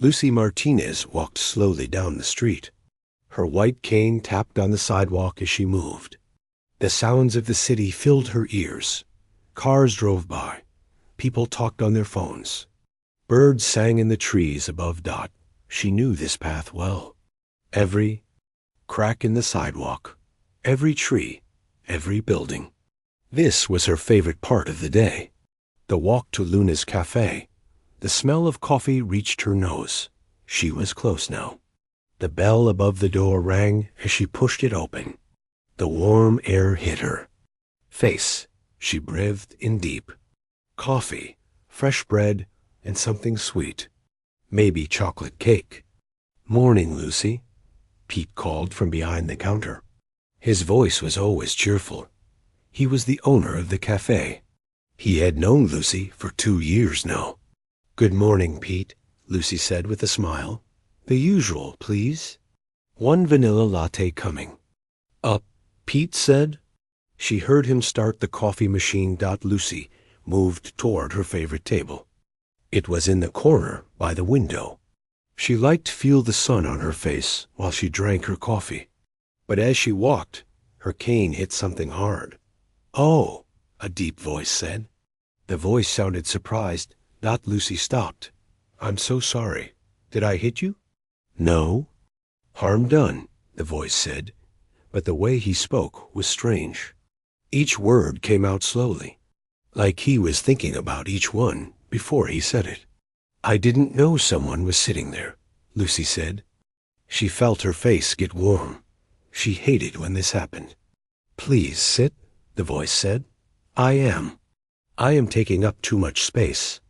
Lucy Martinez walked slowly down the street. Her white cane tapped on the sidewalk as she moved. The sounds of the city filled her ears. Cars drove by. People talked on their phones. Birds sang in the trees above Dot. She knew this path well. Every crack in the sidewalk, every tree, every building. This was her favorite part of the day. The walk to Luna's Café. The smell of coffee reached her nose. She was close now. The bell above the door rang as she pushed it open. The warm air hit her face. She breathed in deep. Coffee, fresh bread, and something sweet. Maybe chocolate cake. "Morning, Lucy," Pete called from behind the counter. His voice was always cheerful. He was the owner of the cafe. He had known Lucy for 2 years now. "Good morning, Pete," Lucy said with a smile. "The usual, please." "1 vanilla latte coming." "Up," Pete said. She heard him start the coffee machine. Lucy moved toward her favorite table. It was in the corner by the window. She liked to feel the sun on her face while she drank her coffee. But as she walked, her cane hit something hard. "Oh," a deep voice said. The voice sounded surprised. Lucy stopped. "I'm so sorry. Did I hit you?" "No." "Harm done," the voice said, but the way he spoke was strange. Each word came out slowly, like he was thinking about each one before he said it. "I didn't know someone was sitting there," Lucy said. She felt her face get warm. She hated when this happened. "Please sit," the voice said. I am taking up too much space."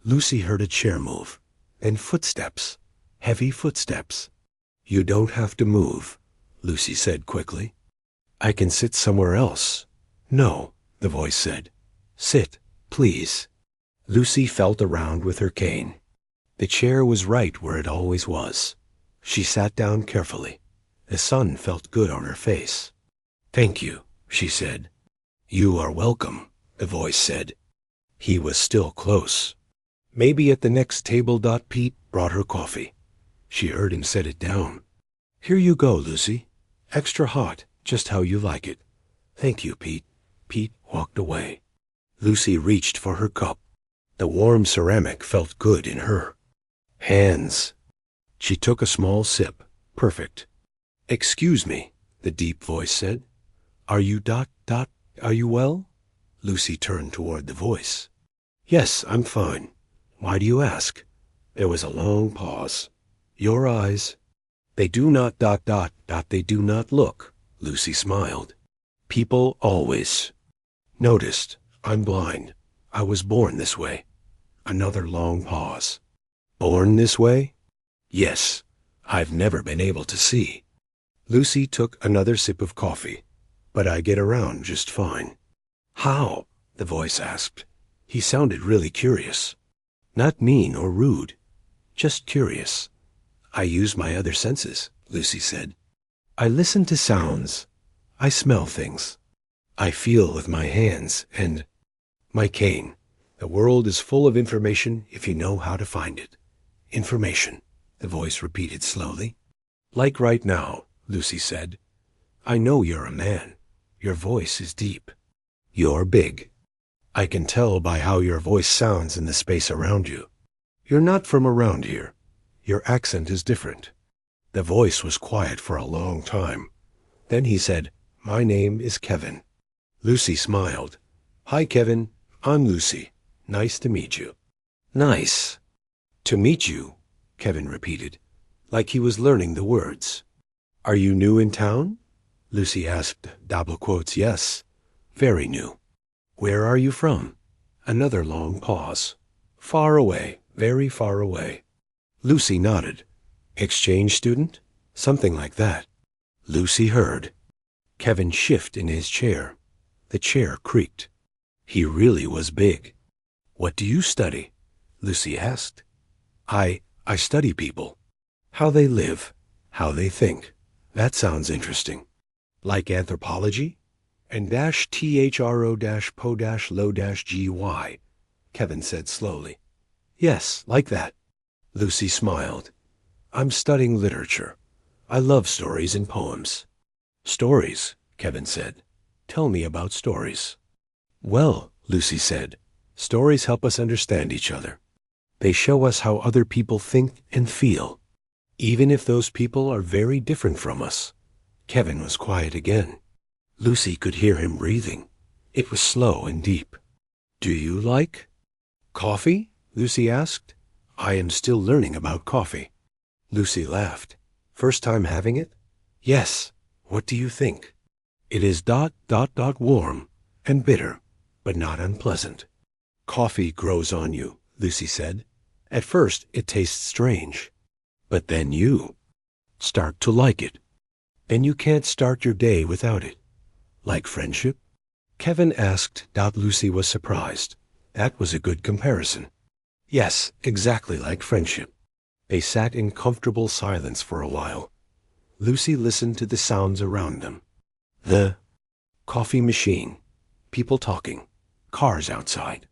Lucy heard a chair move, and footsteps, heavy footsteps. "You don't have to move," Lucy said quickly. "I can sit somewhere else." "No," the voice said. "Sit, please." Lucy felt around with her cane. The chair was right where it always was. She sat down carefully. The sun felt good on her face. "Thank you," she said. "You are welcome," the voice said. He was still close. "Maybe at the next table." Pete brought her coffee. She heard him set it down. "Here you go, Lucy. Extra hot, just how you like it." "Thank you, Pete." Pete walked away. Lucy reached for her cup. The warm ceramic felt good in her hands. She took a small sip. Perfect. "Excuse me," the deep voice said. "Are you Are you well?" Lucy turned toward the voice. "Yes, I'm fine. Why do you ask?" There was a long pause. "Your eyes." "They do not They do not look," Lucy smiled. "People always noticed. I'm blind. I was born this way." Another long pause. "Born this way?" "Yes. I've never been able to see." Lucy took another sip of coffee. "But I get around just fine." "How?" the voice asked. He sounded really curious. Not mean or rude, just curious. "I use my other senses," Lucy said. "I listen to sounds. I smell things. I feel with my hands and my cane. The world is full of information if you know how to find it." "Information," the voice repeated slowly. "Like right now," Lucy said. "I know you're a man. Your voice is deep. You're big. I can tell by how your voice sounds in the space around you. You're not from around here. Your accent is different." The voice was quiet for a long time. Then he said, "My name is Kevin." Lucy smiled. "Hi, Kevin. I'm Lucy. Nice to meet you." "Nice to meet you," Kevin repeated, like he was learning the words. "Are you new in town?" Lucy asked, double quotes. "Yes, very new." "Where are you from?" Another long pause. "Far away, very far away." Lucy nodded. "Exchange student?" "Something like that." Lucy heard Kevin shift in his chair. The chair creaked. He really was big. "What do you study?" Lucy asked. I study people. How they live, how they think." "That sounds interesting." "Like anthropology?" "And THRO-PO-LOW-GY," Kevin said slowly. "Yes, like that." Lucy smiled. I'm studying literature. I love stories and poems. Stories, Kevin said. Tell me about stories. Well, Lucy said, stories help us understand each other. They show us how other people think and feel, even if those people are very different from us. Kevin was quiet again. Lucy could hear him breathing. It was slow and deep. Do you like coffee? Lucy asked. I am still learning about coffee. Lucy laughed. First time having it? Yes. What do you think? It is ... warm and bitter, but not unpleasant. Coffee grows on you, Lucy said. At first it tastes strange, but then you start to like it. Then you can't start your day without it. Like friendship? Kevin asked. Lucy was surprised. That was a good comparison. Yes, exactly like friendship. They sat in comfortable silence for a while. Lucy listened to the sounds around them. The coffee machine, people talking, cars outside,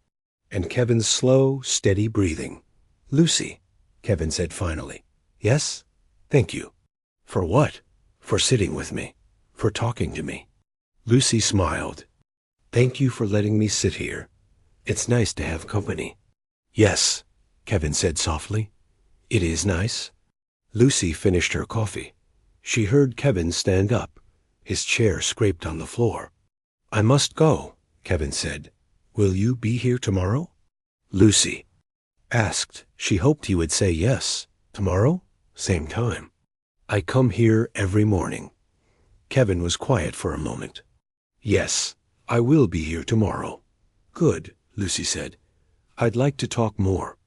and Kevin's slow, steady breathing. Lucy, Kevin said finally. Yes? Thank you. For what? For sitting with me. For talking to me. Lucy smiled. Thank you for letting me sit here. It's nice to have company. Yes, Kevin said softly. It is nice. Lucy finished her coffee. She heard Kevin stand up. His chair scraped on the floor. I must go, Kevin said. Will you be here tomorrow? Lucy asked. She hoped he would say yes. Tomorrow? Same time. I come here every morning. Kevin was quiet for a moment. Yes, I will be here tomorrow. Good, Lucy said. I'd like to talk more.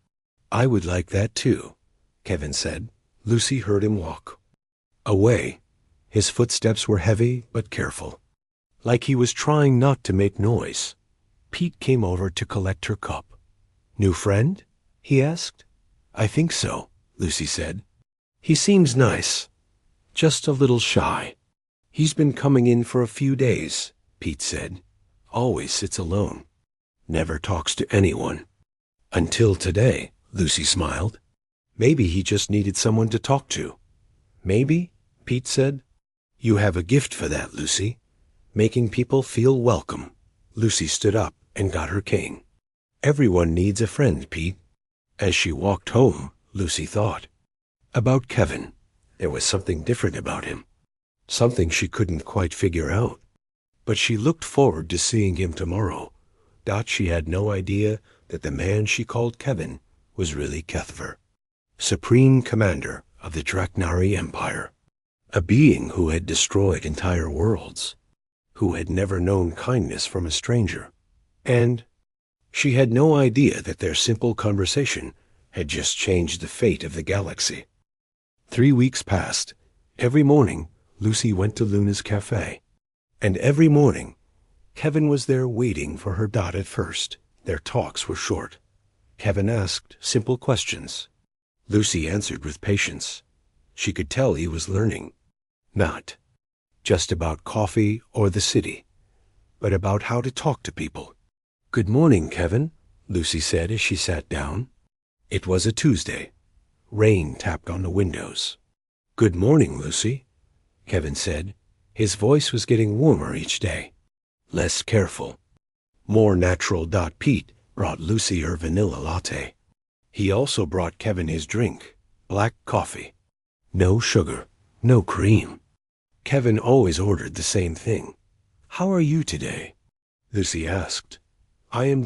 I would like that too, Kevin said. Lucy heard him walk away. His footsteps were heavy but careful, like he was trying not to make noise. Pete came over to collect her cup. New friend? He asked. I think so, Lucy said. He seems nice, just a little shy. He's been coming in for a few days, Pete said. Always sits alone. Never talks to anyone. Until today, Lucy smiled. Maybe he just needed someone to talk to. Maybe, Pete said. You have a gift for that, Lucy. Making people feel welcome. Lucy stood up and got her cane. Everyone needs a friend, Pete. As she walked home, Lucy thought about Kevin. There was something different about him. Something she couldn't quite figure out. But she looked forward to seeing him tomorrow. She had no idea that the man she called Kevin was really Kethver, Supreme Commander of the Draknari Empire, a being who had destroyed entire worlds, who had never known kindness from a stranger. And she had no idea that their simple conversation had just changed the fate of the galaxy. 3 weeks passed. Every morning, Lucy went to Luna's Café. And every morning, Kevin was there waiting for her. At first, their talks were short. Kevin asked simple questions. Lucy answered with patience. She could tell he was learning. Not just about coffee or the city, but about how to talk to people. Good morning, Kevin, Lucy said as she sat down. It was a Tuesday. Rain tapped on the windows. Good morning, Lucy, Kevin said. His voice was getting warmer each day. Less careful. More natural. Pete brought Lucy her vanilla latte. He also brought Kevin his drink, black coffee. No sugar, no cream. Kevin always ordered the same thing. How are you today? Lucy asked. I am ...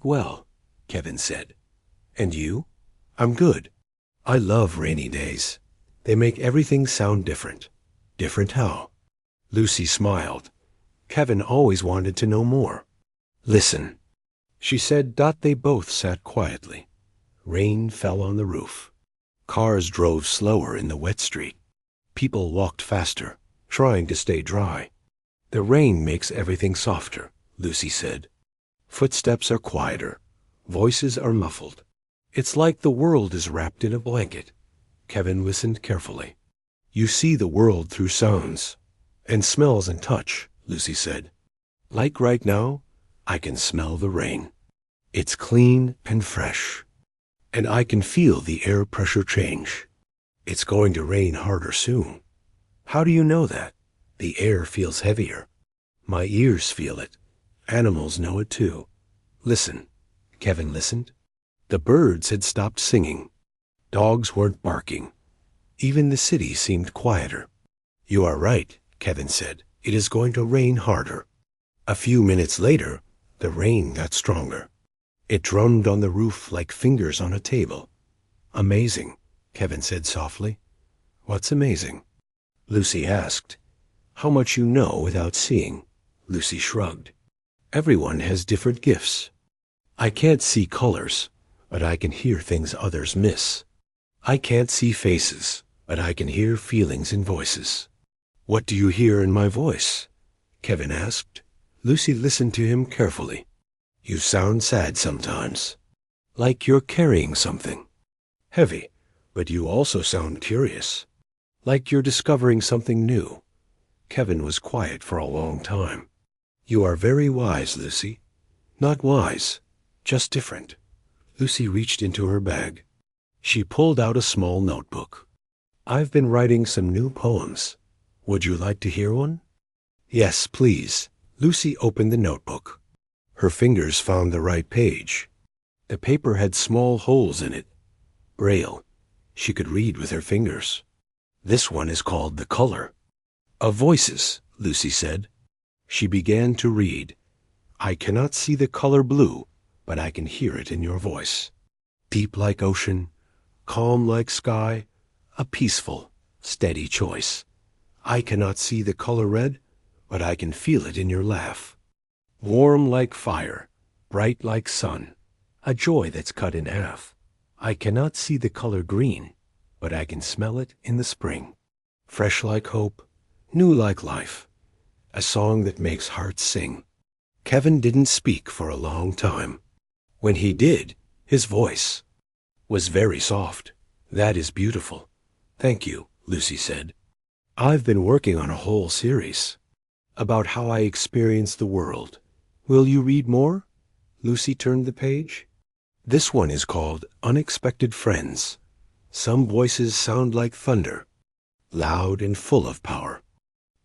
well, Kevin said. And you? I'm good. I love rainy days. They make everything sound different. Different how? Lucy smiled. Kevin always wanted to know more. Listen, she said. They both sat quietly. Rain fell on the roof. Cars drove slower in the wet street. People walked faster, trying to stay dry. The rain makes everything softer, Lucy said. Footsteps are quieter. Voices are muffled. It's like the world is wrapped in a blanket. Kevin listened carefully. You see the world through sounds and smells and touch, Lucy said. Like right now, I can smell the rain. It's clean and fresh. and I can feel the air pressure change. It's going to rain harder soon. How do you know that? The air feels heavier. My ears feel it. Animals know it too. Listen. Kevin listened. The birds had stopped singing. Dogs weren't barking. Even the city seemed quieter. You are right, Kevin said. It is going to rain harder. A few minutes later, the rain got stronger. It drummed on the roof like fingers on a table. Amazing, Kevin said softly. What's amazing? Lucy asked. How much you know without seeing. Lucy shrugged. Everyone has different gifts. I can't see colors, but I can hear things others miss. I can't see faces, but I can hear feelings in voices. What do you hear in my voice? Kevin asked. Lucy listened to him carefully. You sound sad sometimes, like you're carrying something heavy, but you also sound curious, like you're discovering something new. Kevin was quiet for a long time. You are very wise, Lucy. Not wise, just different. Lucy reached into her bag. She pulled out a small notebook. I've been writing some new poems. Would you like to hear one? Yes, please. Lucy opened the notebook. Her fingers found the right page. The paper had small holes in it. Braille. She could read with her fingers. This one is called The Color. Of Voices, Lucy said. She began to read. I cannot see the color blue, but I can hear it in your voice. Deep like ocean, calm like sky, a peaceful, steady choice. I cannot see the color red, but I can feel it in your laugh. Warm like fire, bright like sun, a joy that's cut in half. I cannot see the color green, but I can smell it in the spring. Fresh like hope, new like life, a song that makes hearts sing. Kevin didn't speak for a long time. When he did, his voice was very soft. That is beautiful. Thank you, Lucy said. I've been working on a whole series about how I experience the world. Will you read more? Lucy turned the page. This one is called Unexpected Friends. Some voices sound like thunder, loud and full of power.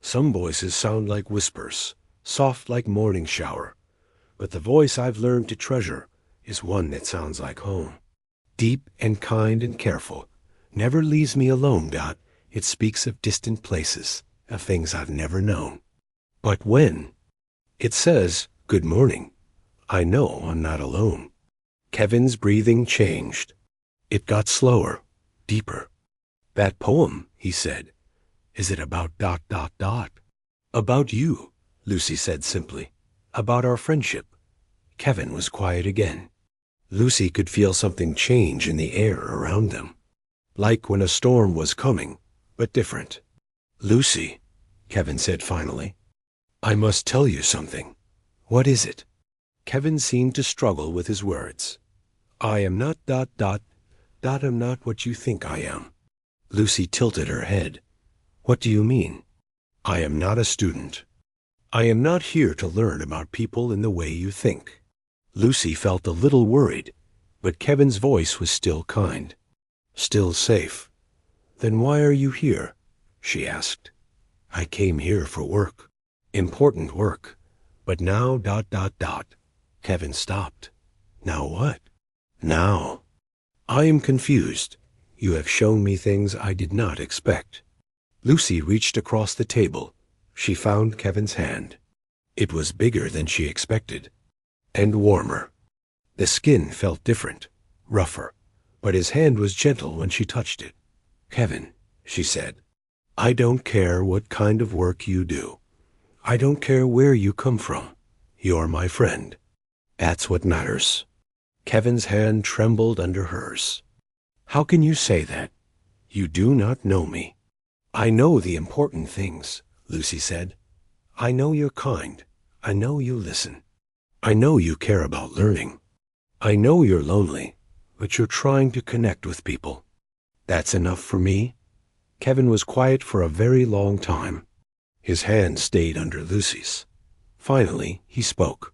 Some voices sound like whispers, soft like morning shower. But the voice I've learned to treasure is one that sounds like home. Deep and kind and careful. Never leaves me alone, Dot. It speaks of distant places, of things I've never known. But when it says, good morning, I know I'm not alone. Kevin's breathing changed. It got slower, deeper. That poem, he said. Is it about ... About you, Lucy said simply. About our friendship. Kevin was quiet again. Lucy could feel something change in the air around them. Like when a storm was coming, but different. Lucy, Kevin said finally, I must tell you something. What is it? Kevin seemed to struggle with his words. I am not ... I'm not what you think I am. Lucy tilted her head. What do you mean? I am not a student. I am not here to learn about people in the way you think. Lucy felt a little worried, but Kevin's voice was still kind, still safe. Then why are you here? She asked. I came here for work. Important work. But now ... Kevin stopped. Now what? Now. I am confused. You have shown me things I did not expect. Lucy reached across the table. She found Kevin's hand. It was bigger than she expected, and warmer. The skin felt different, rougher, but his hand was gentle when she touched it. Kevin, she said, I don't care what kind of work you do. I don't care where you come from. You're my friend. That's what matters. Kevin's hand trembled under hers. How can you say that? You do not know me. I know the important things, Lucy said. I know you're kind. I know you listen. I know you care about learning. I know you're lonely, but you're trying to connect with people. That's enough for me. Kevin was quiet for a very long time. His hand stayed under Lucy's. Finally, he spoke.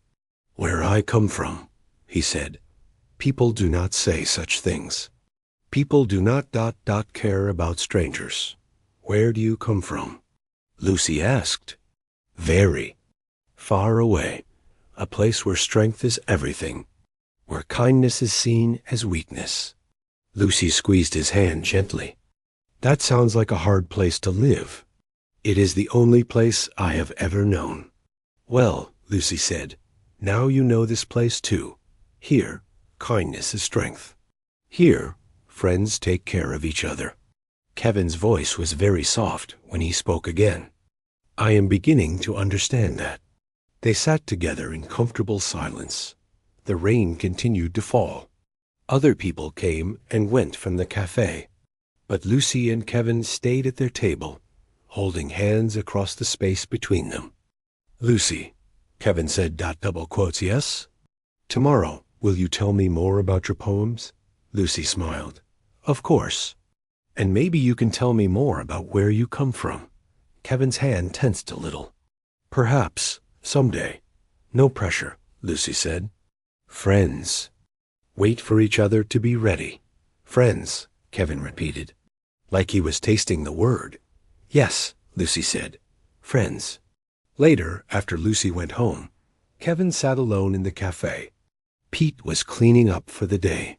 Where I come from, he said, People do not say such things. People do not care about strangers. Where do you come from? Lucy asked. Very far away, a place where strength is everything, where kindness is seen as weakness. Lucy squeezed his hand gently. That sounds like a hard place to live. It is the only place I have ever known. Well, Lucy said, now you know this place too. Here, kindness is strength. Here, friends take care of each other. Kevin's voice was very soft when he spoke again. I am beginning to understand that. They sat together in comfortable silence. The rain continued to fall. Other people came and went from the café, but Lucy and Kevin stayed at their table, holding hands across the space between them. Lucy, Kevin said, double quotes, yes? Tomorrow, will you tell me more about your poems? Lucy smiled. Of course. And maybe you can tell me more about where you come from. Kevin's hand tensed a little. Perhaps, someday. No pressure, Lucy said. Friends. Wait for each other to be ready. Friends, Kevin repeated, like he was tasting the word. Yes, Lucy said. Friends. Later, after Lucy went home, Kevin sat alone in the café. Pete was cleaning up for the day.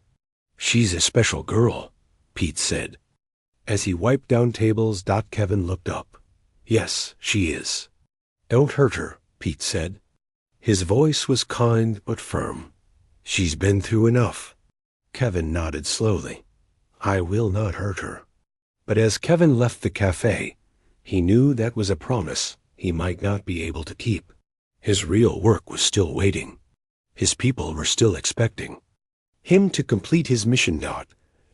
She's a special girl, Pete said. As he wiped down tables, Kevin looked up. Yes, she is. Don't hurt her, Pete said. His voice was kind but firm. She's been through enough. Kevin nodded slowly. I will not hurt her. But as Kevin left the café, he knew that was a promise he might not be able to keep. His real work was still waiting. His people were still expecting him to complete his mission.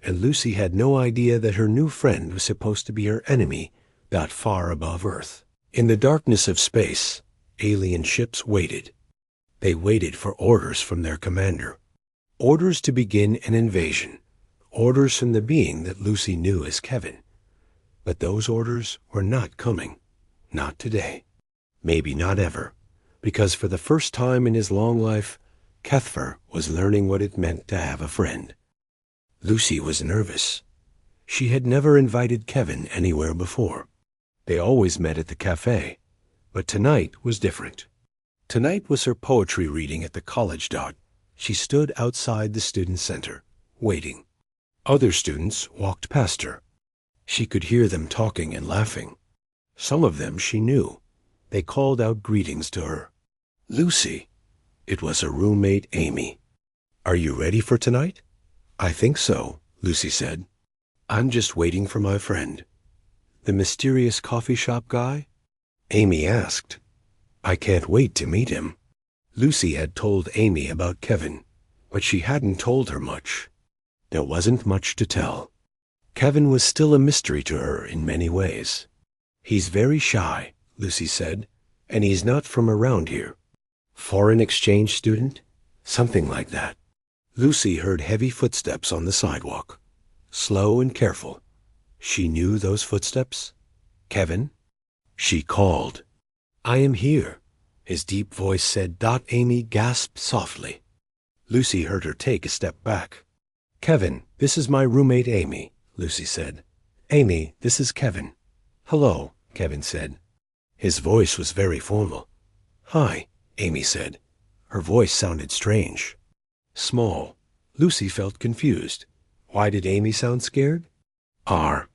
And Lucy had no idea that her new friend was supposed to be her enemy that far above Earth. In the darkness of space, alien ships waited. They waited for orders from their commander. Orders to begin an invasion. Orders from the being that Lucy knew as Kevin. But those orders were not coming. Not today. Maybe not ever. Because for the first time in his long life, Cuthbert was learning what it meant to have a friend. Lucy was nervous. She had never invited Kevin anywhere before. They always met at the café, but tonight was different. Tonight was her poetry reading at the college. She stood outside the student center, waiting. Other students walked past her. She could hear them talking and laughing. Some of them she knew. They called out greetings to her. Lucy. It was her roommate, Amy. Are you ready for tonight? I think so, Lucy said. I'm just waiting for my friend. The mysterious coffee shop guy? Amy asked. I can't wait to meet him. Lucy had told Amy about Kevin, but she hadn't told her much. There wasn't much to tell. Kevin was still a mystery to her in many ways. He's very shy, Lucy said, and he's not from around here. Foreign exchange student? Something like that. Lucy heard heavy footsteps on the sidewalk, slow and careful. She knew those footsteps. Kevin? She called. I am here, his deep voice said. Amy gasped softly. Lucy heard her take a step back. Kevin, this is my roommate Amy, Lucy said. Amy, this is Kevin. Hello, Kevin said. His voice was very formal. Hi, Amy said. Her voice sounded strange. Small. Lucy felt confused. Why did Amy sound scared? Are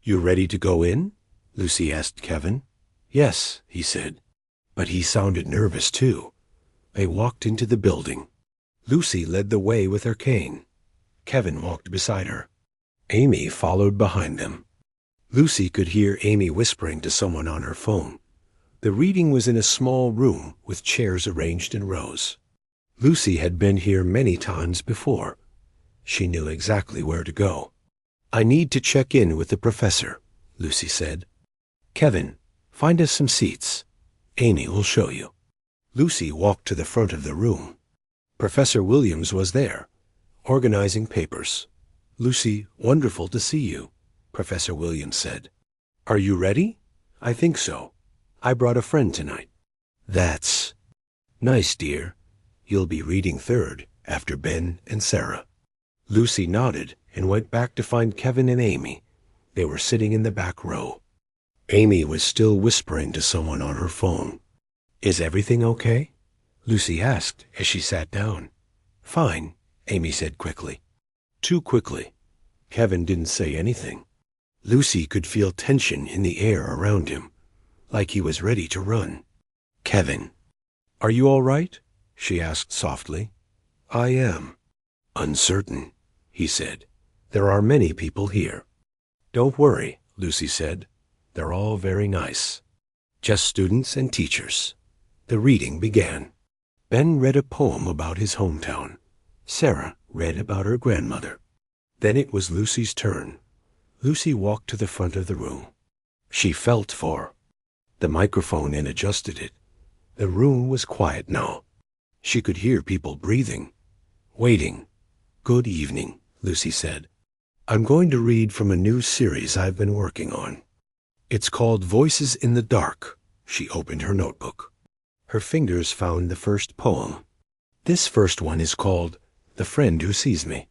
you ready to go in? Lucy asked Kevin. Yes, he said. But he sounded nervous too. They walked into the building. Lucy led the way with her cane. Kevin walked beside her. Amy followed behind them. Lucy could hear Amy whispering to someone on her phone. The reading was in a small room with chairs arranged in rows. Lucy had been here many times before. She knew exactly where to go. I need to check in with the professor, Lucy said. Kevin, find us some seats. Amy will show you. Lucy walked to the front of the room. Professor Williams was there, organizing papers. Lucy, wonderful to see you, Professor Williams said. Are you ready? I think so. I brought a friend tonight. That's nice, dear. You'll be reading third. after Ben and Sarah. Lucy nodded and went back to find Kevin and Amy. They were sitting in the back row. Amy was still whispering to someone on her phone. "Is everything okay?" Lucy asked as she sat down. "Fine," Amy said quickly. Too quickly. Kevin didn't say anything. Lucy could feel tension in the air around him, like he was ready to run. "Kevin, are you all right?" she asked softly. "I am uncertain," he said. "There are many people here." "Don't worry," Lucy said. "They're all very nice. Just students and teachers." The reading began. Ben read a poem about his hometown. Sarah read about her grandmother. Then it was Lucy's turn. Lucy walked to the front of the room. She felt for the microphone and adjusted it. The room was quiet now. She could hear people breathing, waiting. "Good evening," Lucy said. "I'm going to read from a new series I've been working on. It's called Voices in the Dark." She opened her notebook. Her fingers found the first poem. "This first one is called The Friend Who Sees Me."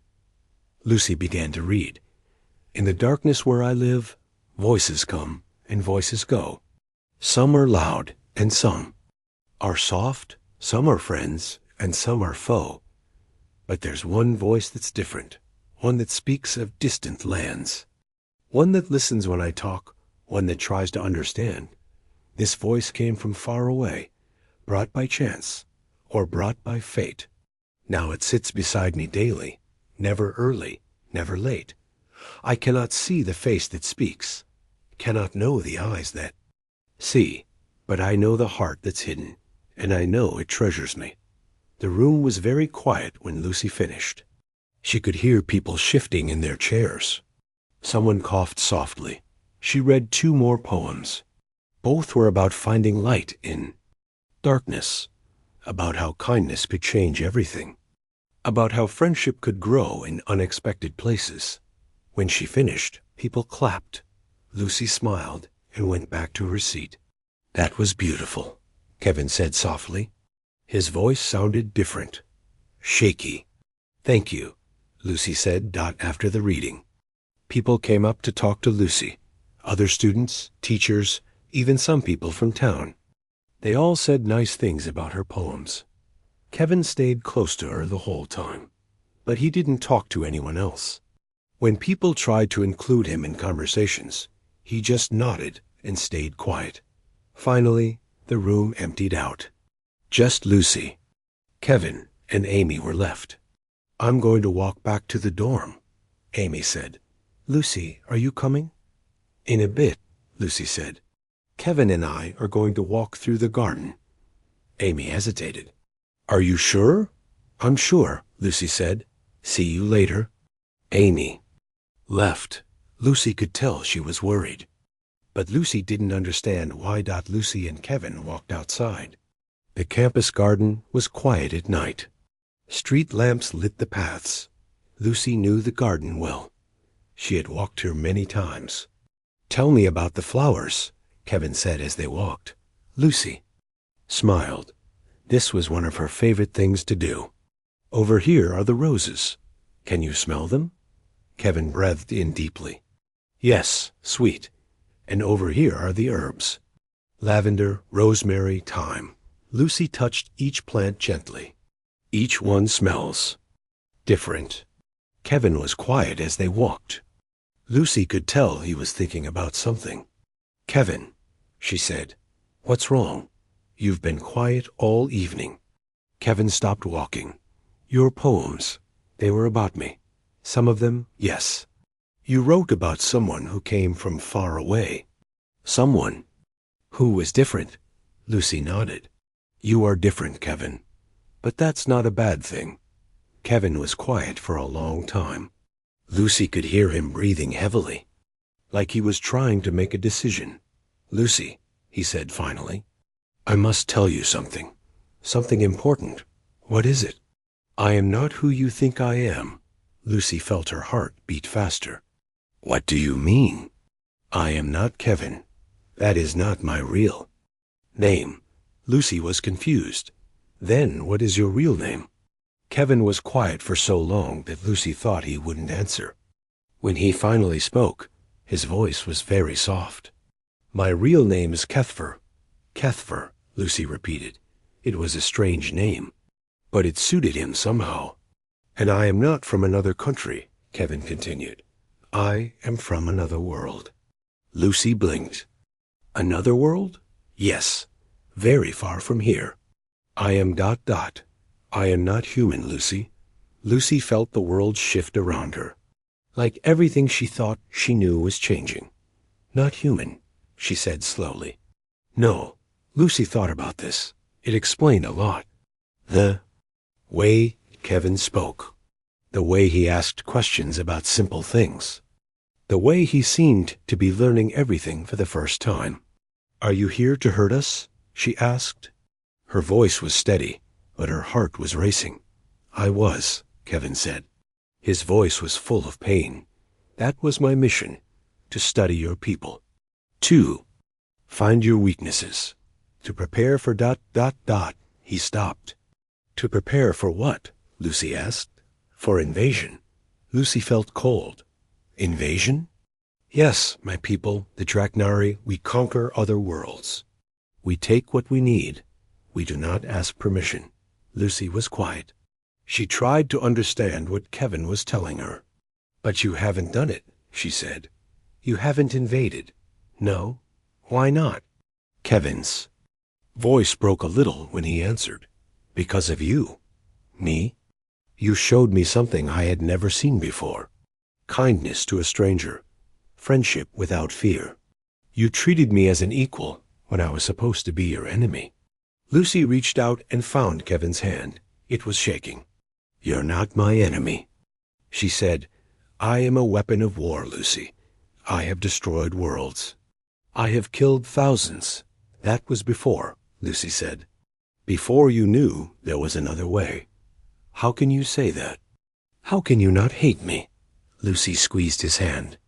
Lucy began to read. "In the darkness where I live, voices come and voices go. Some are loud and some are soft, some are friends and some are foe. But there's one voice that's different, one that speaks of distant lands. One that listens when I talk, one that tries to understand. This voice came from far away, brought by chance, or brought by fate. Now it sits beside me daily, never early, never late. I cannot see the face that speaks, cannot know the eyes that see, but I know the heart that's hidden, and I know it treasures me." The room was very quiet when Lucy finished. She could hear people shifting in their chairs. Someone coughed softly. She read 2 more poems. Both were about finding light in darkness, about how kindness could change everything, about how friendship could grow in unexpected places. When she finished, people clapped. Lucy smiled and went back to her seat. "That was beautiful," Kevin said softly. His voice sounded different, shaky. "Thank you," Lucy said after the reading. People came up to talk to Lucy, other students, teachers, even some people from town. They all said nice things about her poems. Kevin stayed close to her the whole time, but he didn't talk to anyone else. When people tried to include him in conversations, he just nodded and stayed quiet. Finally, the room emptied out. Just Lucy, Kevin, and Amy were left. "I'm going to walk back to the dorm," Amy said. "Lucy, are you coming?" "In a bit," Lucy said. "Kevin and I are going to walk through the garden." Amy hesitated. "Are you sure?" "I'm sure," Lucy said. "See you later." Amy left. Lucy could tell she was worried. But Lucy didn't understand why Lucy and Kevin walked outside. The campus garden was quiet at night. Street lamps lit the paths. Lucy knew the garden well. She had walked here many times. "Tell me about the flowers," Kevin said as they walked. Lucy smiled. This was one of her favorite things to do. "Over here are the roses. Can you smell them?" Kevin breathed in deeply. "Yes, sweet. And over here are the herbs. Lavender, rosemary, thyme." Lucy touched each plant gently. "Each one smells different." Kevin was quiet as they walked. Lucy could tell he was thinking about something. "Kevin," she said, "what's wrong? You've been quiet all evening." Kevin stopped walking. "Your poems, they were about me. Some of them, yes. You wrote about someone who came from far away. Someone who was different." Lucy nodded. "You are different, Kevin. But that's not a bad thing." Kevin was quiet for a long time. Lucy could hear him breathing heavily, like he was trying to make a decision. "Lucy," he said finally, "I must tell you something. Something important." "What is it?" "I am not who you think I am." Lucy felt her heart beat faster. "What do you mean?" "I am not Kevin. That is not my real name." Lucy was confused. "Then what is your real name?" Kevin was quiet for so long that Lucy thought he wouldn't answer. When he finally spoke, his voice was very soft. "My real name is Kethfer." "Kethfer," Lucy repeated. It was a strange name, but it suited him somehow. "And I am not from another country," Kevin continued. "I am from another world." Lucy blinked. "Another world?" "Yes, very far from here. I am ... I am not human, Lucy." Lucy felt the world shift around her. Like everything she thought she knew was changing. "Not human," she said slowly. No, Lucy thought about this. It explained a lot. The way Kevin spoke. The way he asked questions about simple things. The way he seemed to be learning everything for the first time. "Are you here to hurt us?" she asked. Her voice was steady, but her heart was racing. "I was," Kevin said. His voice was full of pain. "That was my mission, to study your people. To find your weaknesses. To prepare for ... He stopped. "To prepare for what?" Lucy asked. "For invasion." Lucy felt cold. "Invasion?" "Yes, my people, the Draknari, we conquer other worlds. We take what we need. We do not ask permission." Lucy was quiet. She tried to understand what Kevin was telling her. "But you haven't done it," she said. "You haven't invaded." "No. Why not?" Kevin's voice broke a little when he answered. "Because of you." "Me?" "You showed me something I had never seen before. Kindness to a stranger. Friendship without fear. You treated me as an equal when I was supposed to be your enemy." Lucy reached out and found Kevin's hand. It was shaking. "You're not my enemy," she said. "I am a weapon of war, Lucy. I have destroyed worlds. I have killed thousands." "That was before," Lucy said. "Before you knew there was another way." "How can you say that? How can you not hate me?" Lucy squeezed his hand.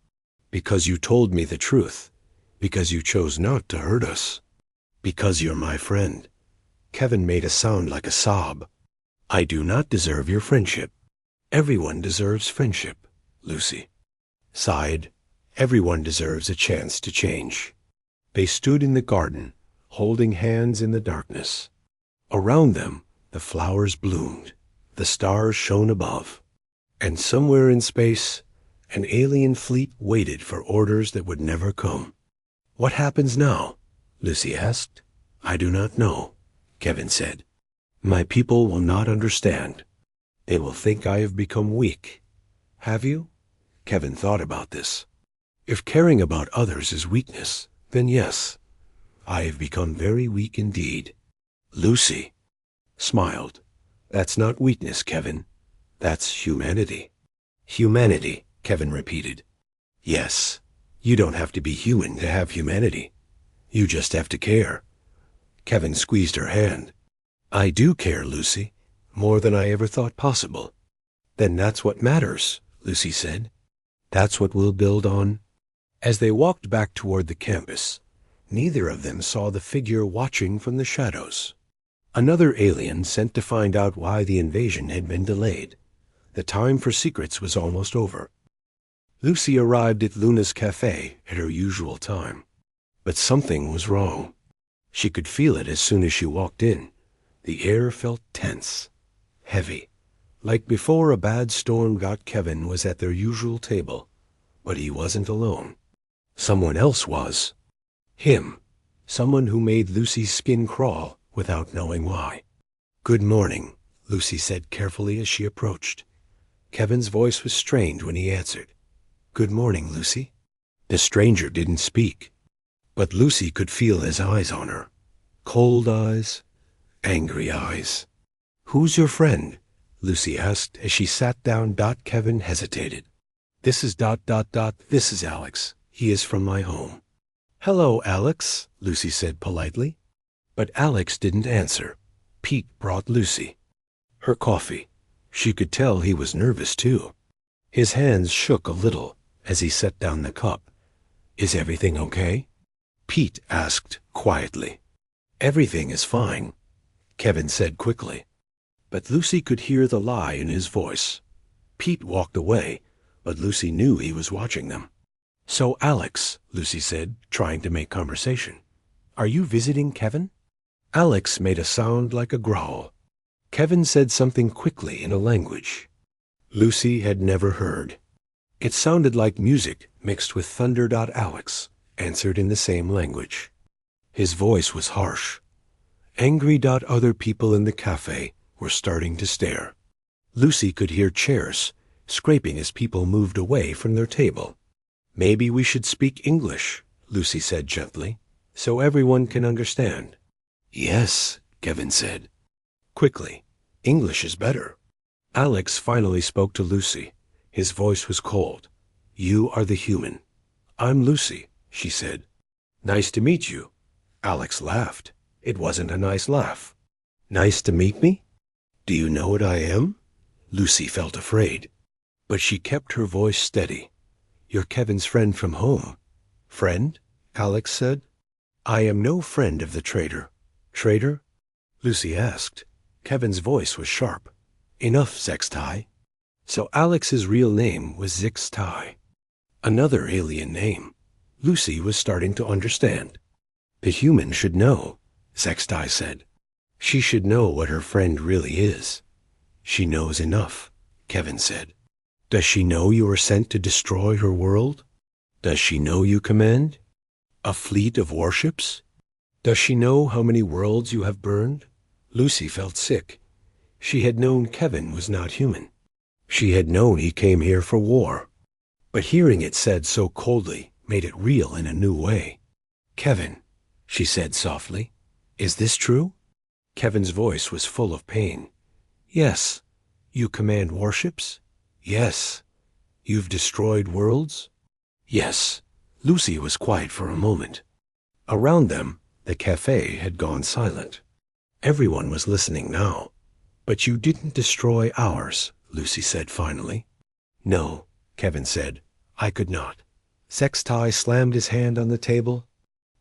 "Because you told me the truth. Because you chose not to hurt us. Because you're my friend." Kevin made a sound like a sob. "I do not deserve your friendship." "Everyone deserves friendship," Lucy sighed. "Everyone deserves a chance to change." They stood in the garden, holding hands in the darkness. Around them, the flowers bloomed. The stars shone above. And somewhere in space, an alien fleet waited for orders that would never come. "What happens now?" Lucy asked. "I do not know," Kevin said. "My people will not understand. They will think I have become weak." "Have you?" Kevin thought about this. "If caring about others is weakness, then yes, I have become very weak indeed." Lucy smiled. "That's not weakness, Kevin. That's humanity." "Humanity," Kevin repeated. "Yes, you don't have to be human to have humanity. You just have to care." Kevin squeezed her hand. "I do care, Lucy, more than I ever thought possible." "Then that's what matters," Lucy said. "That's what we'll build on." As they walked back toward the campus, neither of them saw the figure watching from the shadows. Another alien sent to find out why the invasion had been delayed. The time for secrets was almost over. Lucy arrived at Luna's Café at her usual time. But something was wrong. She could feel it as soon as she walked in. The air felt tense, heavy. Like before a bad storm got Kevin was at their usual table. But he wasn't alone. Someone else was. Him. Someone who made Lucy's skin crawl without knowing why. "Good morning," Lucy said carefully as she approached. Kevin's voice was strained when he answered. "Good morning, Lucy." The stranger didn't speak, but Lucy could feel his eyes on her. Cold eyes, angry eyes. "Who's your friend?" Lucy asked as she sat down. Kevin hesitated. "This is ... This is Alex. He is from my home." "Hello, Alex," Lucy said politely. But Alex didn't answer. Pete brought Lucy her coffee. She could tell he was nervous, too. His hands shook a little as he set down the cup. "Is everything okay?" Pete asked quietly. "Everything is fine," Kevin said quickly. But Lucy could hear the lie in his voice. Pete walked away, but Lucy knew he was watching them. "So, Alex," Lucy said, trying to make conversation, "are you visiting Kevin?" Alex made a sound like a growl. Kevin said something quickly in a language Lucy had never heard. It sounded like music mixed with thunder. Alex answered in the same language. His voice was harsh. Angry. Other people in the cafe were starting to stare. Lucy could hear chairs scraping as people moved away from their table. "Maybe we should speak English," Lucy said gently, "so everyone can understand." "Yes," Kevin said. Quickly, "English is better." Alex finally spoke to Lucy. His voice was cold. "You are the human." "I'm Lucy," she said. "Nice to meet you." Alex laughed. It wasn't a nice laugh. "Nice to meet me? Do you know what I am?" Lucy felt afraid, but she kept her voice steady. "You're Kevin's friend from home." "Friend?" Alex said. "I am no friend of the traitor." "Traitor?" Lucy asked. Kevin's voice was sharp. "Enough, Zextai." So Alex's real name was Zixtai. Another alien name. Lucy was starting to understand. "The human should know," Zextai said. "She should know what her friend really is." "She knows enough," Kevin said. "Does she know you are sent to destroy her world? Does she know you command a fleet of warships? Does she know how many worlds you have burned?" Lucy felt sick. She had known Kevin was not human. She had known he came here for war. But hearing it said so coldly made it real in a new way. "Kevin," she said softly, "is this true?" Kevin's voice was full of pain. "Yes." "You command warships?" "Yes." "You've destroyed worlds?" "Yes." Lucy was quiet for a moment. Around them, the cafe had gone silent. Everyone was listening now. "But you didn't destroy ours," Lucy said finally. "No," Kevin said. "I could not." Zextai slammed his hand on the table.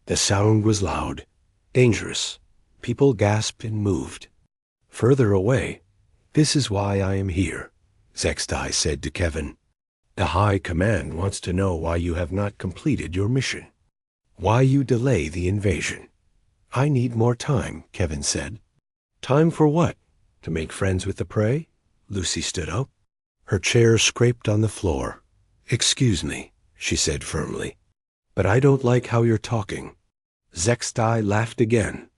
The sound was loud, dangerous. People gasped and moved. Further away, "This is why I am here," Zextai said to Kevin. "The High Command wants to know why you have not completed your mission. Why you delay the invasion." "I need more time," Kevin said. "Time for what? To make friends with the prey?" Lucy stood up. Her chair scraped on the floor. "Excuse me," she said firmly, "but I don't like how you're talking." Zextai laughed again.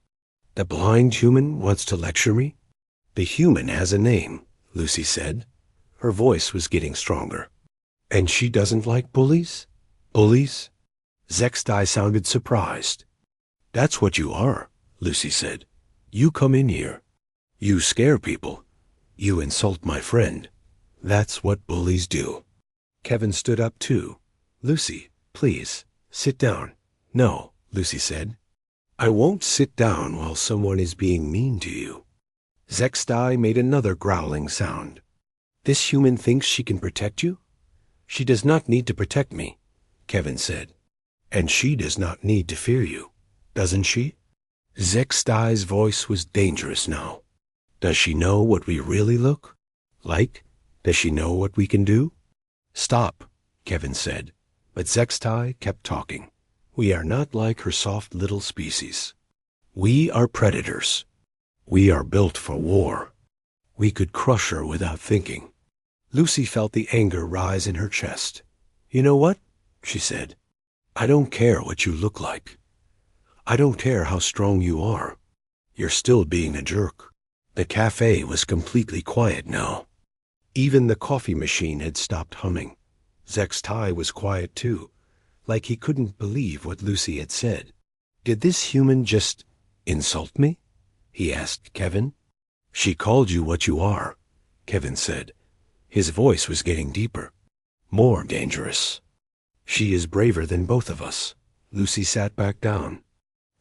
"The blind human wants to lecture me?" "The human has a name," Lucy said. Her voice was getting stronger. "And she doesn't like bullies?" "Bullies?" Zextai sounded surprised. "That's what you are," Lucy said. "You come in here. You scare people. You insult my friend. That's what bullies do." Kevin stood up too. "Lucy, please, sit down." "No," Lucy said. "I won't sit down while someone is being mean to you." Zextai made another growling sound. "This human thinks she can protect you?" "She does not need to protect me," Kevin said. "And she does not need to fear you, doesn't she?" Zextai's voice was dangerous now. "Does she know what we really look like? Does she know what we can do?" "Stop," Kevin said, but Zextai kept talking. "We are not like her soft little species. We are predators. We are built for war. We could crush her without thinking." Lucy felt the anger rise in her chest. "You know what?" she said. "I don't care what you look like. I don't care how strong you are. You're still being a jerk." The cafe was completely quiet now. Even the coffee machine had stopped humming. Zextai was quiet too, like he couldn't believe what Lucy had said. "Did this human just insult me?" he asked Kevin. "She called you what you are," Kevin said. His voice was getting deeper, more dangerous. "She is braver than both of us." Lucy sat back down.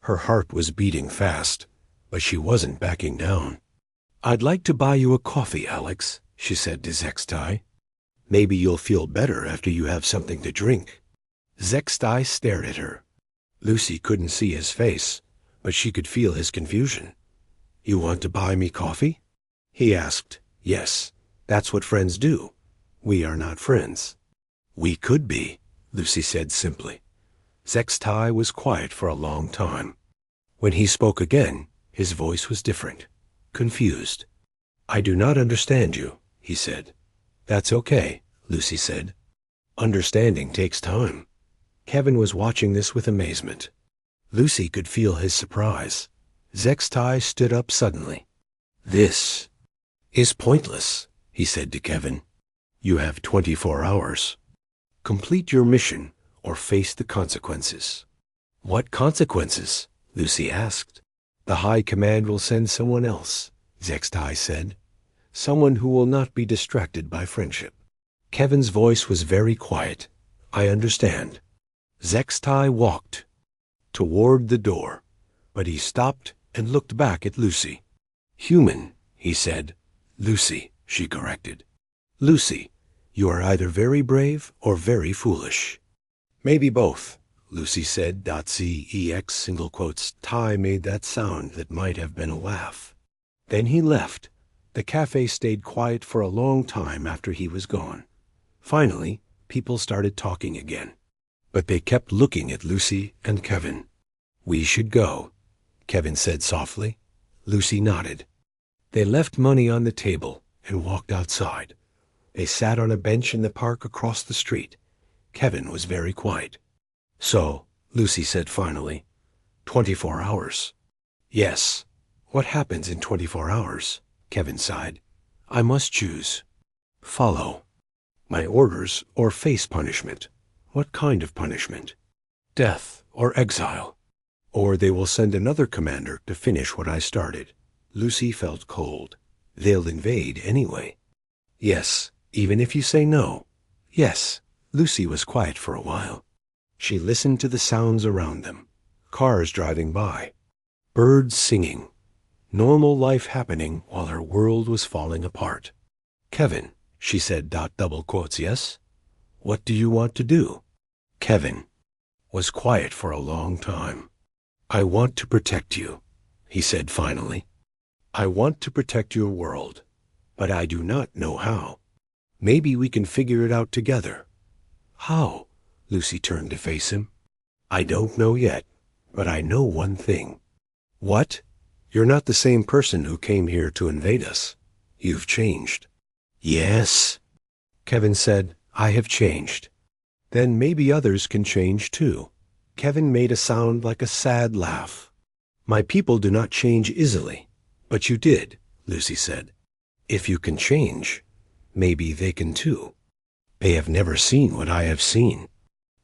Her heart was beating fast, but she wasn't backing down. "I'd like to buy you a coffee, Alex," she said to Zextai. "Maybe you'll feel better after you have something to drink." Zextai stared at her. Lucy couldn't see his face, but she could feel his confusion. "You want to buy me coffee?" He asked. Yes, that's what friends do. We are not friends. We could be, Lucy said simply. Zextai was quiet for a long time. When he spoke again, his voice was different, confused. I do not understand you, he said. That's okay, Lucy said. Understanding takes time. Kevin was watching this with amazement. Lucy could feel his surprise. Zextai stood up suddenly. This is pointless, he said to Kevin. You have 24 hours. Complete your mission or face the consequences. What consequences? Lucy asked. The High Command will send someone else, Zextai said. Someone who will not be distracted by friendship. Kevin's voice was very quiet. I understand. Zextai walked toward the door, but he stopped and looked back at Lucy. Human, he said. Lucy, she corrected. Lucy, you are either very brave or very foolish. Maybe both, Lucy said. .cex single quotes. Ty made that sound that might have been a laugh. Then he left. The cafe stayed quiet for a long time after he was gone. Finally, people started talking again. But they kept looking at Lucy and Kevin. We should go, Kevin said softly. Lucy nodded. They left money on the table and walked outside. They sat on a bench in the park across the street. Kevin was very quiet. So, Lucy said finally, 24 hours. Yes. What happens in 24 hours? Kevin sighed. I must choose. Follow my orders or face punishment. What kind of punishment? Death or exile. Or they will send another commander to finish what I started. Lucy felt cold. They'll invade anyway. Yes, even if you say no. Yes. Lucy was quiet for a while. She listened to the sounds around them. Cars driving by. Birds singing. Normal life happening while her world was falling apart. Kevin, she said. Double quotes, yes? What do you want to do? Kevin was quiet for a long time. I want to protect you, he said finally. I want to protect your world, but I do not know how. Maybe we can figure it out together. How? Lucy turned to face him. I don't know yet, but I know one thing. What? You're not the same person who came here to invade us. You've changed. Yes, Kevin said. I have changed. Then maybe others can change too. Kevin made a sound like a sad laugh. My people do not change easily, but you did, Lucy said. If you can change, maybe they can too. They have never seen what I have seen.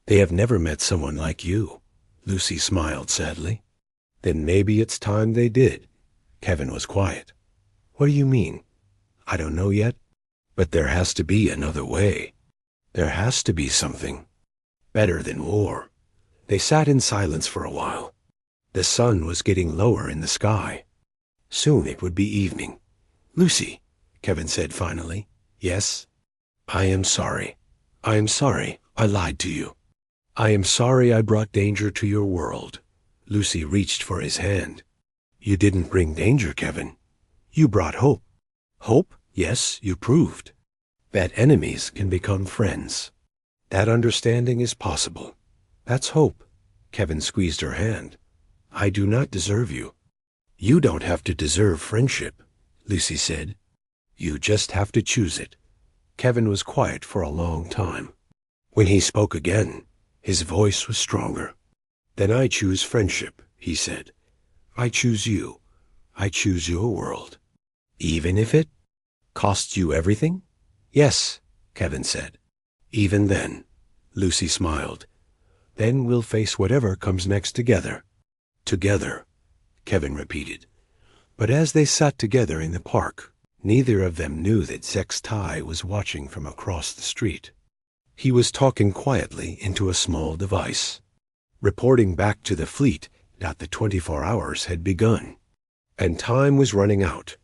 They have never met someone like you. Lucy smiled sadly. Then maybe it's time they did. Kevin was quiet. What do you mean? I don't know yet, but there has to be another way. There has to be something better than war. They sat in silence for a while. The sun was getting lower in the sky. Soon it would be evening. Lucy, Kevin said finally. Yes? I am sorry. I am sorry I lied to you. I am sorry I brought danger to your world. Lucy reached for his hand. You didn't bring danger, Kevin. You brought hope. Hope? Yes, you proved that enemies can become friends. That understanding is possible. That's hope. Kevin squeezed her hand. I do not deserve you. You don't have to deserve friendship, Lucy said. You just have to choose it. Kevin was quiet for a long time. When he spoke again, his voice was stronger. Then I choose friendship, he said. I choose you. I choose your world. Even if it costs you everything? Yes, Kevin said. Even then, Lucy smiled. Then we'll face whatever comes next together. Together, Kevin repeated. But as they sat together in the park, neither of them knew that Zextai was watching from across the street. He was talking quietly into a small device, reporting back to the fleet that the 24 hours had begun, and time was running out.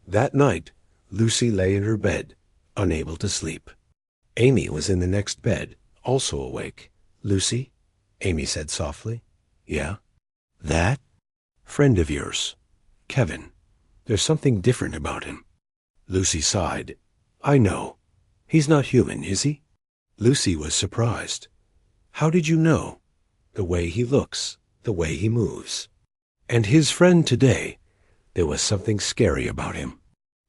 That night, Lucy lay in her bed, unable to sleep. Amy was in the next bed, also awake. Lucy, Amy said softly. Yeah? That? Friend of yours. Kevin. There's something different about him. Lucy sighed. I know. He's not human, is he? Lucy was surprised. How did you know? The way he looks, the way he moves. And his friend today, there was something scary about him.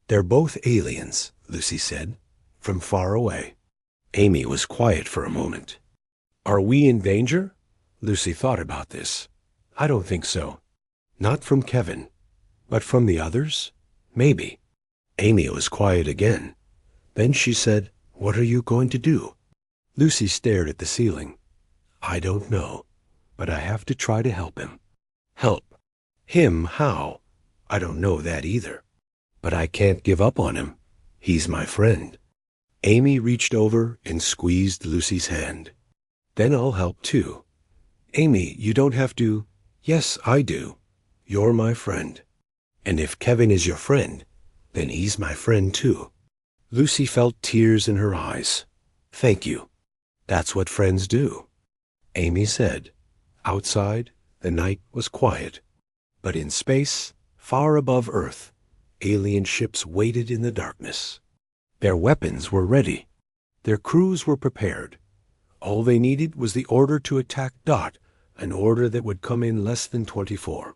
They're both aliens, Lucy said, from far away. Amy was quiet for a moment. Are we in danger? Lucy thought about this. I don't think so. Not from Kevin. But from the others? Maybe. Amy was quiet again. Then she said, What are you going to do? Lucy stared at the ceiling. I don't know, but I have to try to help him. Help? Him how? I don't know that either. But I can't give up on him. He's my friend. Amy reached over and squeezed Lucy's hand. Then I'll help too. Amy, you don't have to. Yes, I do. You're my friend. And if Kevin is your friend, then he's my friend too. Lucy felt tears in her eyes. Thank you. That's what friends do. Amy said. Outside, the night was quiet. But in space, far above Earth, alien ships waited in the darkness. Their weapons were ready. Their crews were prepared. All they needed was the order to attack Dot, an order that would come in less than 24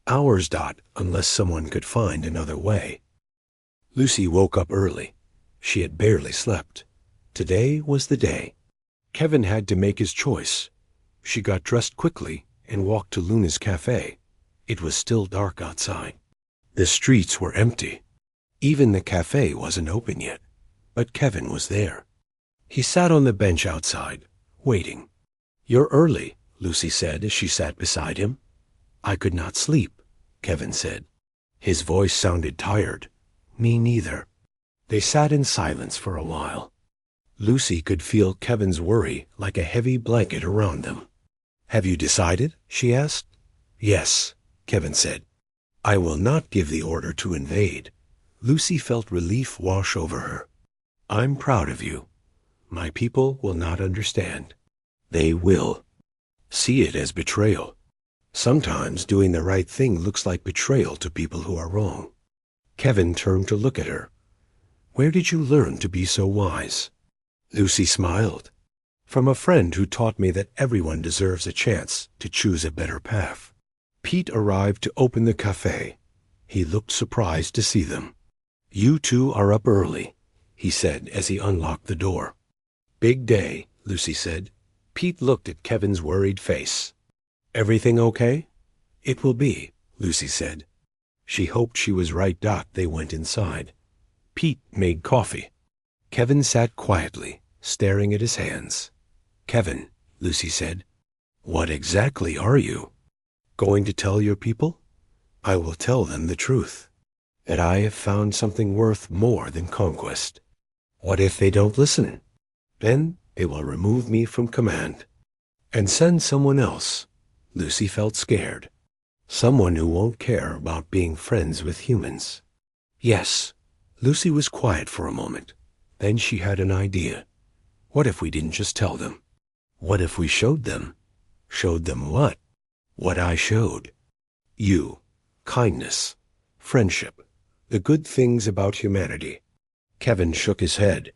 hours. Dot, unless someone could find another way. Lucy woke up early. She had barely slept. Today was the day. Kevin had to make his choice. She got dressed quickly and walked to Luna's Café. It was still dark outside. The streets were empty. Even the café wasn't open yet. But Kevin was there. He sat on the bench outside, waiting. You're early, Lucy said as she sat beside him. I could not sleep, Kevin said. His voice sounded tired. Me neither. They sat in silence for a while. Lucy could feel Kevin's worry like a heavy blanket around them. Have you decided? She asked. Yes, Kevin said. I will not give the order to invade. Lucy felt relief wash over her. I'm proud of you. My people will not understand. They will. See it as betrayal. Sometimes doing the right thing looks like betrayal to people who are wrong. Kevin turned to look at her. Where did you learn to be so wise? Lucy smiled. From a friend who taught me that everyone deserves a chance to choose a better path. Pete arrived to open the café. He looked surprised to see them. You two are up early, he said as he unlocked the door. Big day, Lucy said. Pete looked at Kevin's worried face. Everything okay? It will be, Lucy said. She hoped she was right. They went inside. Pete made coffee. Kevin sat quietly, staring at his hands. Kevin, Lucy said. What exactly are you? Going to tell your people? I will tell them the truth. That I have found something worth more than conquest. What if they don't listen? Then they will remove me from command. And send someone else. Lucy felt scared. Someone who won't care about being friends with humans. Yes. Lucy was quiet for a moment. Then she had an idea. What if we didn't just tell them? What if we showed them? Showed them what? What I showed. You. Kindness. Friendship. The good things about humanity. Kevin shook his head.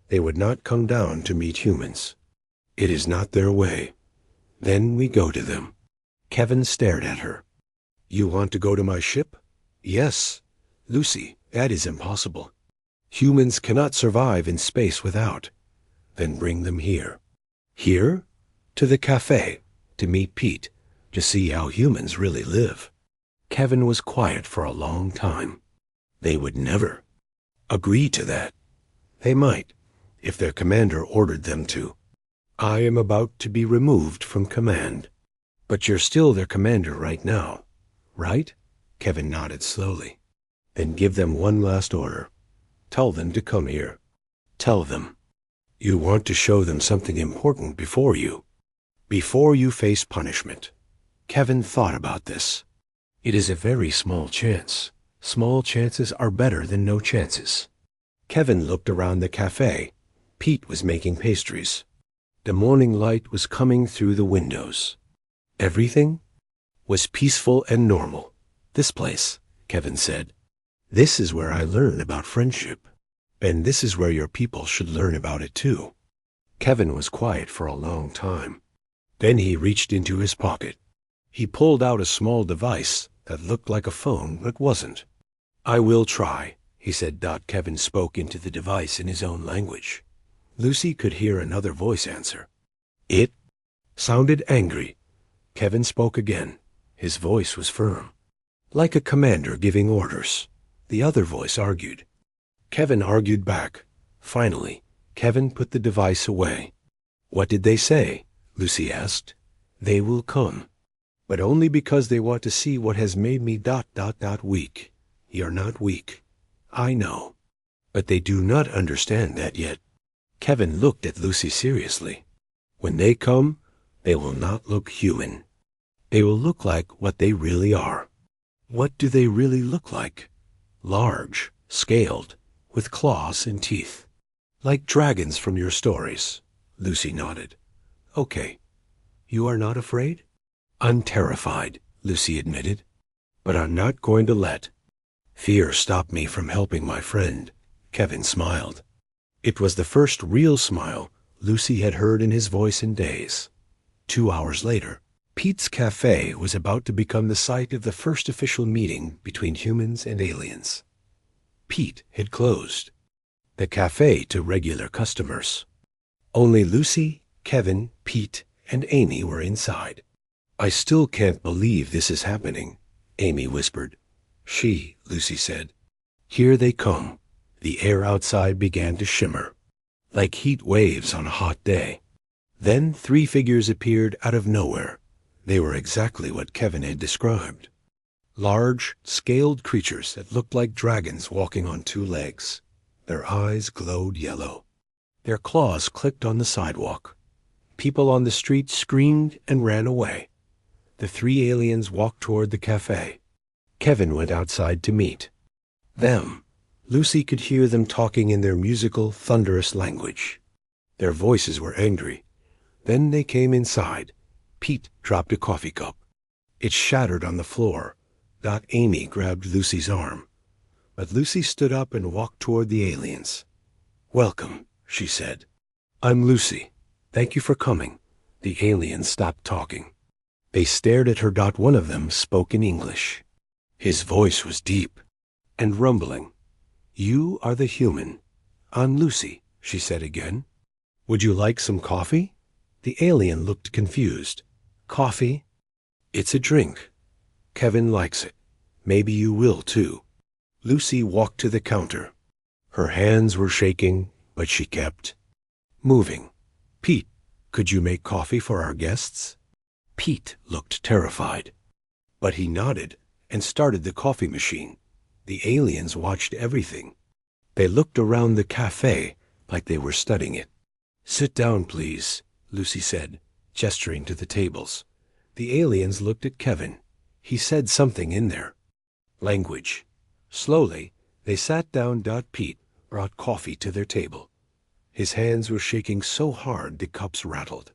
They would not come down to meet humans. It is not their way. Then we go to them. Kevin stared at her. You want to go to my ship? Yes. Lucy, that is impossible. Humans cannot survive in space without. Then bring them here. Here? To the café, to meet Pete, to see how humans really live. Kevin was quiet for a long time. They would never agree to that. They might, if their commander ordered them to. I am about to be removed from command. But you're still their commander right now, right? Kevin nodded slowly. Then give them one last order. Tell them to come here. Tell them. You want to show them something important before you face punishment. Kevin thought about this. It is a very small chance. Small chances are better than no chances. Kevin looked around the café. Pete was making pastries. The morning light was coming through the windows. Everything was peaceful and normal. This place, Kevin said. This is where I learn about friendship. And this is where your people should learn about it too." Kevin was quiet for a long time. Then he reached into his pocket. He pulled out a small device that looked like a phone but wasn't. "I will try," he said. Kevin spoke into the device in his own language. Lucy could hear another voice answer. It sounded angry. Kevin spoke again. His voice was firm, like a commander giving orders. The other voice argued. Kevin argued back. Finally, Kevin put the device away. "What did they say?" Lucy asked. "They will come, but only because they want to see what has made me weak. You're not weak. I know. But they do not understand that yet." Kevin looked at Lucy seriously. "When they come, they will not look human. They will look like what they really are." "What do they really look like?" "Large, scaled, with claws and teeth. Like dragons from your stories." Lucy nodded. "Okay. You are not afraid?" "I'm terrified," Lucy admitted. "But I'm not going to let fear stop me from helping my friend." Kevin smiled. It was the first real smile Lucy had heard in his voice in days. 2 hours later, Pete's Café was about to become the site of the first official meeting between humans and aliens. Pete had closed the café to regular customers. Only Lucy, Kevin, Pete, and Amy were inside. "I still can't believe this is happening," Amy whispered. Lucy said. "Here they come." The air outside began to shimmer, like heat waves on a hot day. Then 3 figures appeared out of nowhere. They were exactly what Kevin had described. Large, scaled creatures that looked like dragons walking on 2 legs. Their eyes glowed yellow. Their claws clicked on the sidewalk. People on the street screamed and ran away. The 3 aliens walked toward the café. Kevin went outside to meet them. Lucy could hear them talking in their musical, thunderous language. Their voices were angry. Then they came inside. Pete dropped a coffee cup. It shattered on the floor. Amy grabbed Lucy's arm. But Lucy stood up and walked toward the aliens. "Welcome," she said. "I'm Lucy. Thank you for coming." The aliens stopped talking. They stared at her. One of them spoke in English. His voice was deep and rumbling. "You are the human. I'm Lucy," she said again. "Would you like some coffee?" The alien looked confused. "Coffee? It's a drink. Kevin likes it. Maybe you will too." Lucy walked to the counter. Her hands were shaking, but she kept moving. "Pete, could you make coffee for our guests?" Pete looked terrified, but he nodded and started the coffee machine. The aliens watched everything. They looked around the café like they were studying it. "Sit down, please," Lucy said, gesturing to the tables. The aliens looked at Kevin. He said something in their language. Slowly, they sat down. Pete brought coffee to their table. His hands were shaking so hard the cups rattled.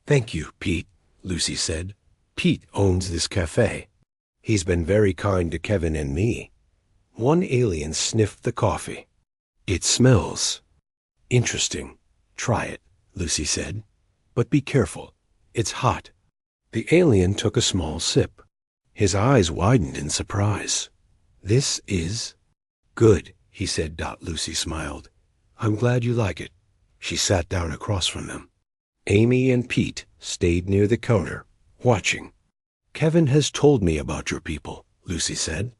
"Thank you, Pete," Lucy said. "Pete owns this café. He's been very kind to Kevin and me." One alien sniffed the coffee. "It smells interesting. Try it," Lucy said. "But be careful. It's hot." The alien took a small sip. His eyes widened in surprise. "This is good," he said. Lucy smiled. "I'm glad you like it." She sat down across from them. Amy and Pete stayed near the counter, watching. "Kevin has told me about your people," Lucy said.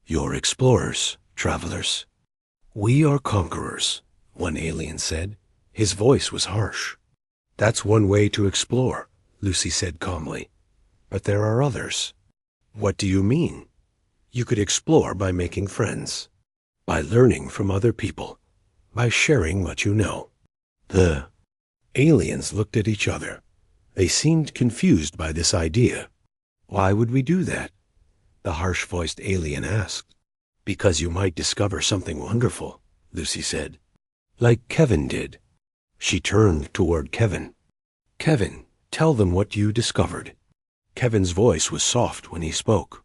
"You're explorers, travelers." "We are conquerors," one alien said. His voice was harsh. "That's one way to explore," Lucy said calmly. "But there are others." "What do you mean?" "You could explore by making friends, by learning from other people, by sharing what you know." The aliens looked at each other. They seemed confused by this idea. "Why would we do that?" the harsh-voiced alien asked. "Because you might discover something wonderful," Lucy said. "Like Kevin did." She turned toward Kevin. "Kevin, tell them what you discovered." Kevin's voice was soft when he spoke.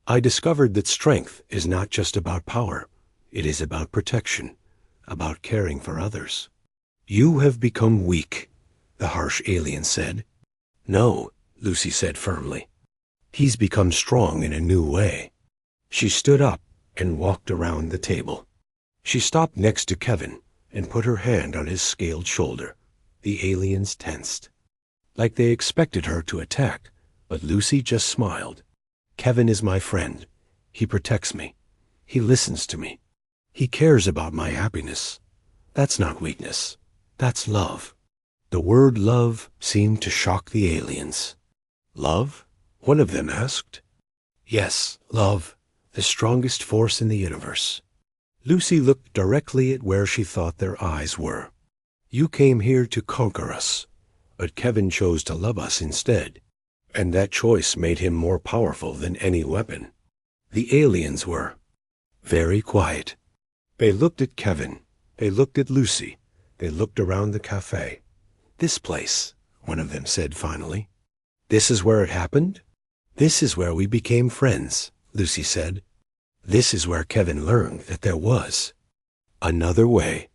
I discovered that strength is not just about power. It is about protection, about caring for others. You have become weak, the harsh alien said. No, Lucy said firmly. He's become strong in a new way. She stood up and walked around the table. She stopped next to Kevin and put her hand on his scaled shoulder. The aliens tensed, like they expected her to attack, but Lucy just smiled. Kevin is my friend. He protects me. He listens to me. He cares about my happiness. That's not weakness. That's love. The word love seemed to shock the aliens. Love? One of them asked. Yes, love, the strongest force in the universe. Lucy looked directly at where she thought their eyes were. You came here to conquer us, but Kevin chose to love us instead, and that choice made him more powerful than any weapon. The aliens were very quiet. They looked at Kevin. They looked at Lucy. They looked around the cafe. This place, one of them said finally. This is where it happened? This is where we became friends, Lucy said. This is where Kevin learned that there was another way.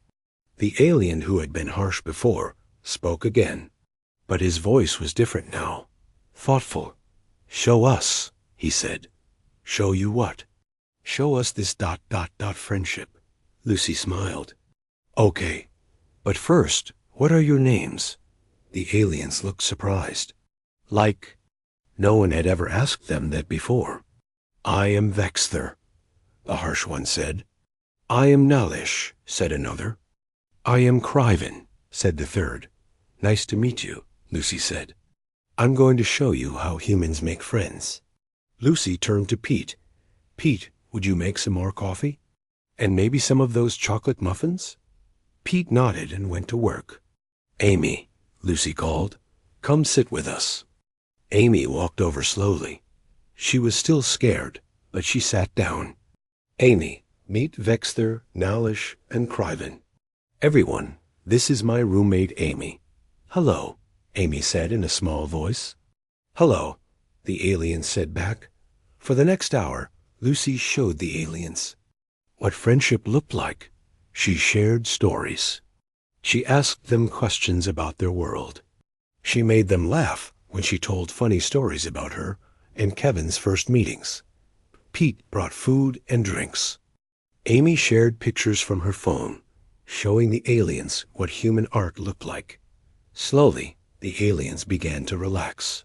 The alien who had been harsh before spoke again, but his voice was different now, thoughtful. Show us, he said. Show you what? Show us this ... friendship. Lucy smiled. Okay, but first, what are your names? The aliens looked surprised. Like, no one had ever asked them that before. I am Vexther, the harsh one said. I am Nalish, said another. I am Criven, said the third. Nice to meet you, Lucy said. I'm going to show you how humans make friends. Lucy turned to Pete. Pete, would you make some more coffee? And maybe some of those chocolate muffins? Pete nodded and went to work. Amy, Lucy called, come sit with us. Amy walked over slowly. She was still scared, but she sat down. Amy, meet Vexther, Nalish, and Criven. Everyone, this is my roommate Amy. Hello, Amy said in a small voice. Hello, the aliens said back. For the next hour, Lucy showed the aliens what friendship looked like. She shared stories. She asked them questions about their world. She made them laugh when she told funny stories about her and Kevin's first meetings. Pete brought food and drinks. Amy shared pictures from her phone, showing the aliens what human art looked like. Slowly, the aliens began to relax.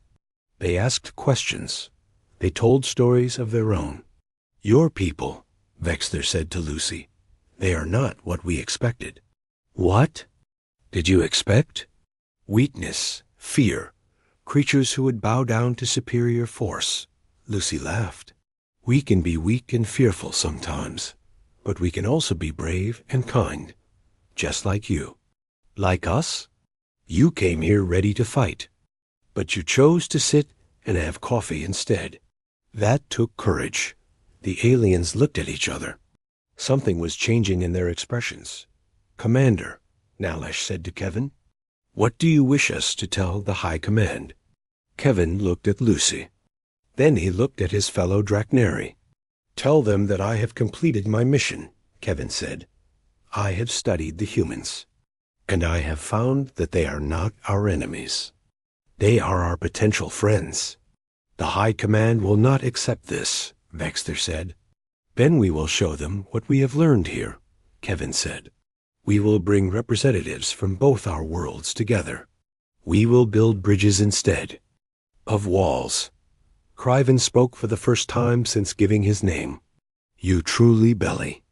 They asked questions. They told stories of their own. Your people, Vexther said to Lucy. They are not what we expected. What did you expect? Weakness, fear, creatures who would bow down to superior force. Lucy laughed. We can be weak and fearful sometimes, but we can also be brave and kind, just like you. Like us? You came here ready to fight, but you chose to sit and have coffee instead. That took courage. The aliens looked at each other. Something was changing in their expressions. Commander, Nalish said to Kevin, what do you wish us to tell the High Command? Kevin looked at Lucy. Then he looked at his fellow Draknari. Tell them that I have completed my mission, Kevin said. I have studied the humans, and I have found that they are not our enemies. They are our potential friends. The High Command will not accept this, Vexther said. Then we will show them what we have learned here, Kevin said. We will bring representatives from both our worlds together. We will build bridges instead of walls. Criven spoke for the first time since giving his name. You truly belly.